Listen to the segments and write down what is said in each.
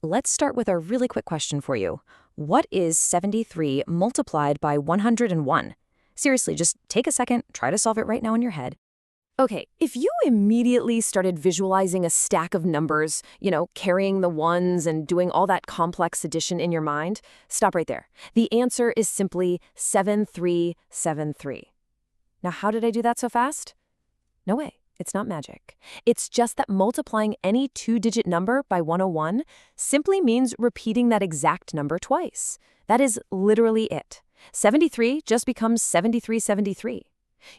Let's start with a really quick question for you. What is 73 multiplied by 101? Seriously, just take a second, try to solve it right now in your head. Okay, if you immediately started visualizing a stack of numbers, carrying the ones and doing all that complex addition in your mind, stop right there. The answer is simply 7373. Now, how did I do that so fast? No way. It's not magic. It's just that multiplying any two-digit number by 101 simply means repeating that exact number twice. That is literally it. 73 just becomes 7373.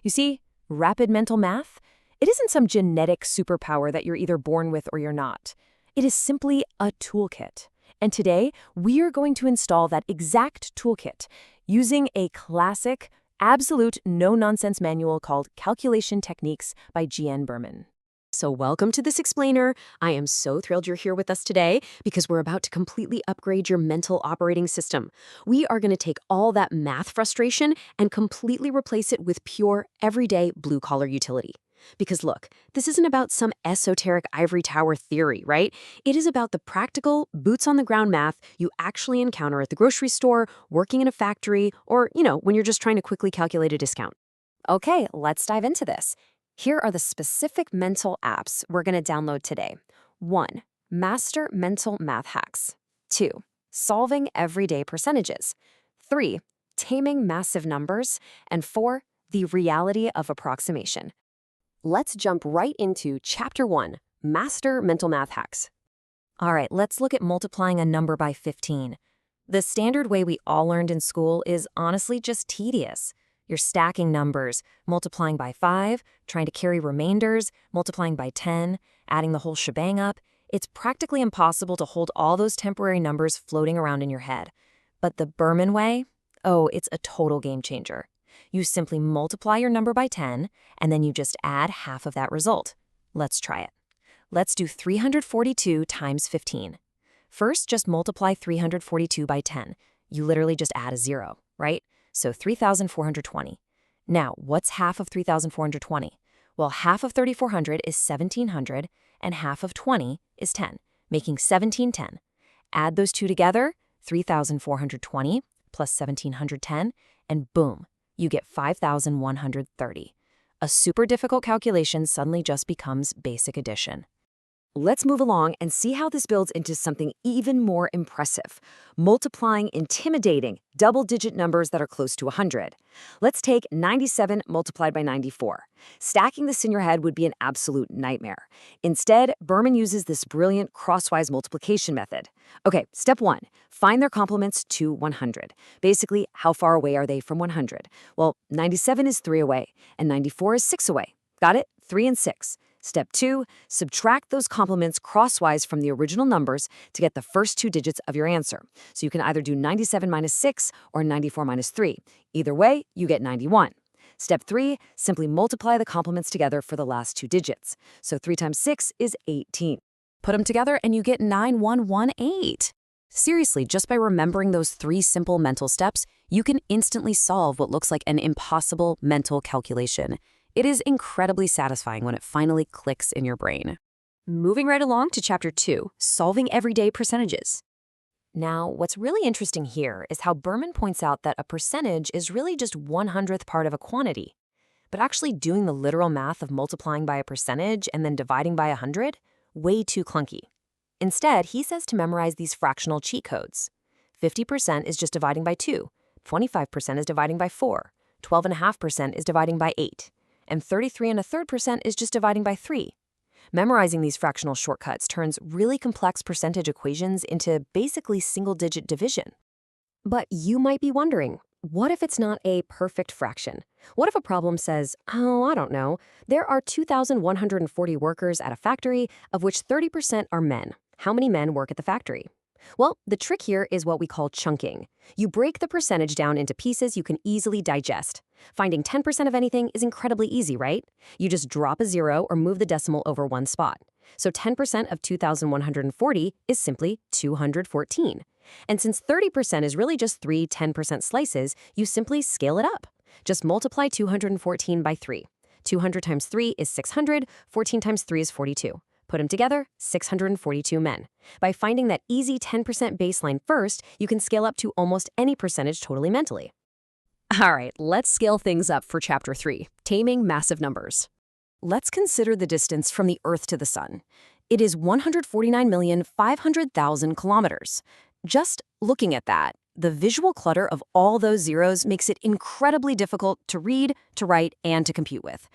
You see, rapid mental math? It isn't some genetic superpower that you're either born with or you're not. It is simply a toolkit. And today, we are going to install that exact toolkit using a classic absolute no-nonsense manual called Calculation Techniques by Berman. So welcome to this explainer. I am so thrilled you're here with us today because we're about to completely upgrade your mental operating system. We are going to take all that math frustration and completely replace it with pure, everyday, blue-collar utility. Because look, this isn't about some esoteric ivory tower theory, right? It is about the practical, boots-on-the-ground math you actually encounter at the grocery store, working in a factory, or, when you're just trying to quickly calculate a discount. Okay, let's dive into this. Here are the specific mental apps we're going to download today. 1. Master Mental Math Hacks. 2. Solving Everyday Percentages. 3. Taming Massive Numbers. And 4. The Reality of Approximation. Let's jump right into Chapter 1, Master Mental Math Hacks. All right, let's look at multiplying a number by 15. The standard way we all learned in school is honestly just tedious. You're stacking numbers, multiplying by 5, trying to carry remainders, multiplying by 10, adding the whole shebang up. It's practically impossible to hold all those temporary numbers floating around in your head. But the Berman way? Oh, it's a total game changer. You simply multiply your number by 10, and then you just add half of that result. Let's try it. Let's do 342 times 15. First, just multiply 342 by 10. You literally just add a 0, right? So 3,420. Now, what's half of 3,420? Well, half of 3,400 is 1,700, and half of 20 is 10, making 1,710. Add those two together, 3,420 plus 1,710, and boom, you get 5,130. A super difficult calculation suddenly just becomes basic addition. Let's move along and see how this builds into something even more impressive, multiplying intimidating double-digit numbers that are close to 100. Let's take 97 multiplied by 94. Stacking this in your head would be an absolute nightmare. Instead, Berman uses this brilliant crosswise multiplication method. Okay, step 1, find their complements to 100. Basically, how far away are they from 100? Well, 97 is 3 away, and 94 is 6 away. Got it? 3 and 6. Step 2, subtract those complements crosswise from the original numbers to get the first two digits of your answer. So you can either do 97 minus 6 or 94 minus 3. Either way, you get 91. Step 3, simply multiply the complements together for the last two digits. So 3 times 6 is 18. Put them together and you get 9118. Seriously, just by remembering those 3 simple mental steps, you can instantly solve what looks like an impossible mental calculation. It is incredibly satisfying when it finally clicks in your brain. Moving right along to Chapter 2, Solving Everyday Percentages. Now, what's really interesting here is how Berman points out that a percentage is really just 1/100th part of a quantity. But actually doing the literal math of multiplying by a percentage and then dividing by 100? Way too clunky. Instead, he says to memorize these fractional cheat codes. 50% is just dividing by 2, 25% is dividing by 4, 12.5% is dividing by 8. And 33.33% is just dividing by 3. Memorizing these fractional shortcuts turns really complex percentage equations into basically single-digit division. But you might be wondering, what if it's not a perfect fraction? What if a problem says, oh, I don't know, there are 2,140 workers at a factory, of which 30% are men. How many men work at the factory? Well, the trick here is what we call chunking. You break the percentage down into pieces you can easily digest. Finding 10% of anything is incredibly easy, right? You just drop a 0 or move the decimal over one spot. So 10% of 2,140 is simply 214. And since 30% is really just 3 10% slices, you simply scale it up. Just multiply 214 by 3. 200 times 3 is 600, 14 times 3 is 42. Put them together, 642 men. By finding that easy 10% baseline first, you can scale up to almost any percentage totally mentally. All right, let's scale things up for Chapter 3, Taming Massive Numbers. Let's consider the distance from the Earth to the Sun. It is 149,500,000 kilometers. Just looking at that, the visual clutter of all those zeros makes it incredibly difficult to read, to write, and to compute with.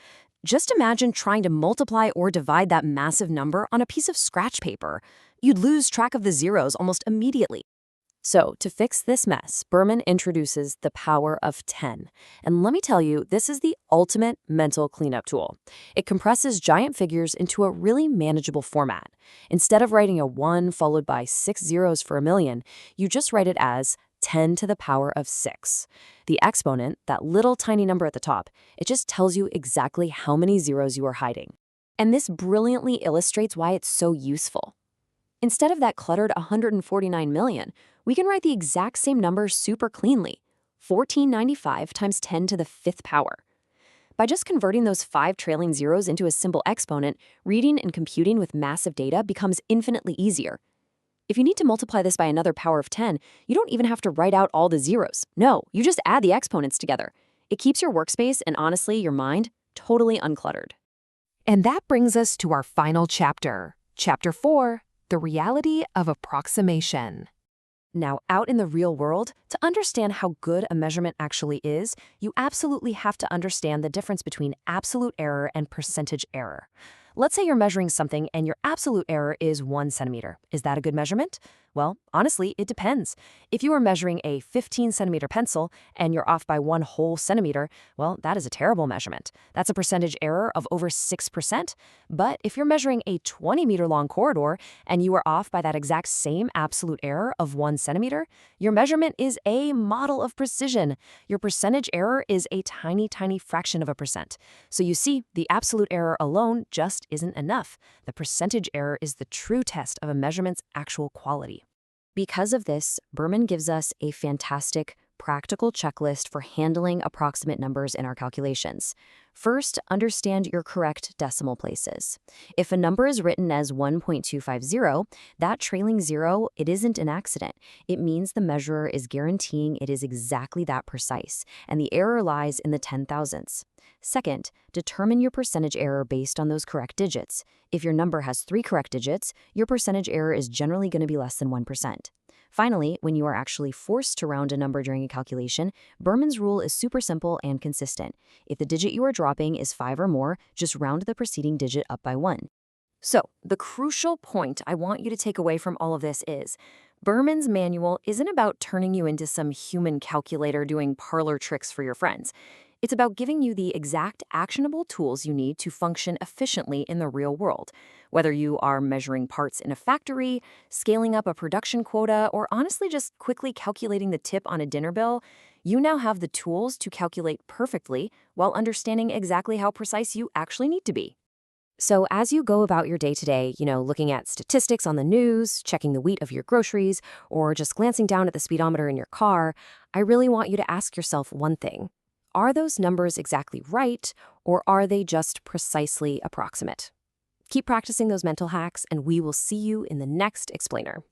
Just imagine trying to multiply or divide that massive number on a piece of scratch paper. You'd lose track of the zeros almost immediately. So, to fix this mess, Berman introduces the power of 10. And let me tell you, this is the ultimate mental cleanup tool. It compresses giant figures into a really manageable format. Instead of writing a 1 followed by 6 zeros for a million, you just write it as 10 to the power of 6. The exponent, that little tiny number at the top, it just tells you exactly how many zeros you are hiding. And this brilliantly illustrates why it's so useful. Instead of that cluttered 149 million, we can write the exact same number super cleanly, 1495 times 10 to the 5th power. By just converting those 5 trailing zeros into a simple exponent, reading and computing with massive data becomes infinitely easier. If you need to multiply this by another power of 10, you don't even have to write out all the zeros. No, you just add the exponents together. It keeps your workspace and honestly, your mind totally uncluttered. And that brings us to our final chapter, Chapter 4, The Reality of Approximation. Now, out in the real world, to understand how good a measurement actually is, you absolutely have to understand the difference between absolute error and percentage error. Let's say you're measuring something and your absolute error is 1 centimeter. Is that a good measurement? Well, honestly, it depends. If you are measuring a 15-centimeter pencil and you're off by 1 whole centimeter, well, that is a terrible measurement. That's a percentage error of over 6%. But if you're measuring a 20-meter-long corridor and you are off by that exact same absolute error of 1 centimeter, your measurement is a model of precision. Your percentage error is a tiny, tiny fraction of a percent. So you see, the absolute error alone just isn't enough. The percentage error is the true test of a measurement's actual quality. Because of this, Berman gives us a fantastic, practical checklist for handling approximate numbers in our calculations. First, understand your correct decimal places. If a number is written as 1.250, that trailing zero, it isn't an accident. It means the measurer is guaranteeing it is exactly that precise, and the error lies in the 10,000ths. Second, determine your percentage error based on those correct digits. If your number has 3 correct digits, your percentage error is generally going to be less than 1%. Finally, when you are actually forced to round a number during a calculation, Berman's rule is super simple and consistent. If the digit you are dropping is 5 or more, just round the preceding digit up by 1. So, the crucial point I want you to take away from all of this is, Berman's manual isn't about turning you into some human calculator doing parlor tricks for your friends. It's about giving you the exact actionable tools you need to function efficiently in the real world. Whether you are measuring parts in a factory, scaling up a production quota, or honestly just quickly calculating the tip on a dinner bill, you now have the tools to calculate perfectly while understanding exactly how precise you actually need to be. So as you go about your day-to-day, looking at statistics on the news, checking the weight of your groceries, or just glancing down at the speedometer in your car, I really want you to ask yourself one thing. Are those numbers exactly right, or are they just precisely approximate? Keep practicing those mental hacks, and we will see you in the next explainer.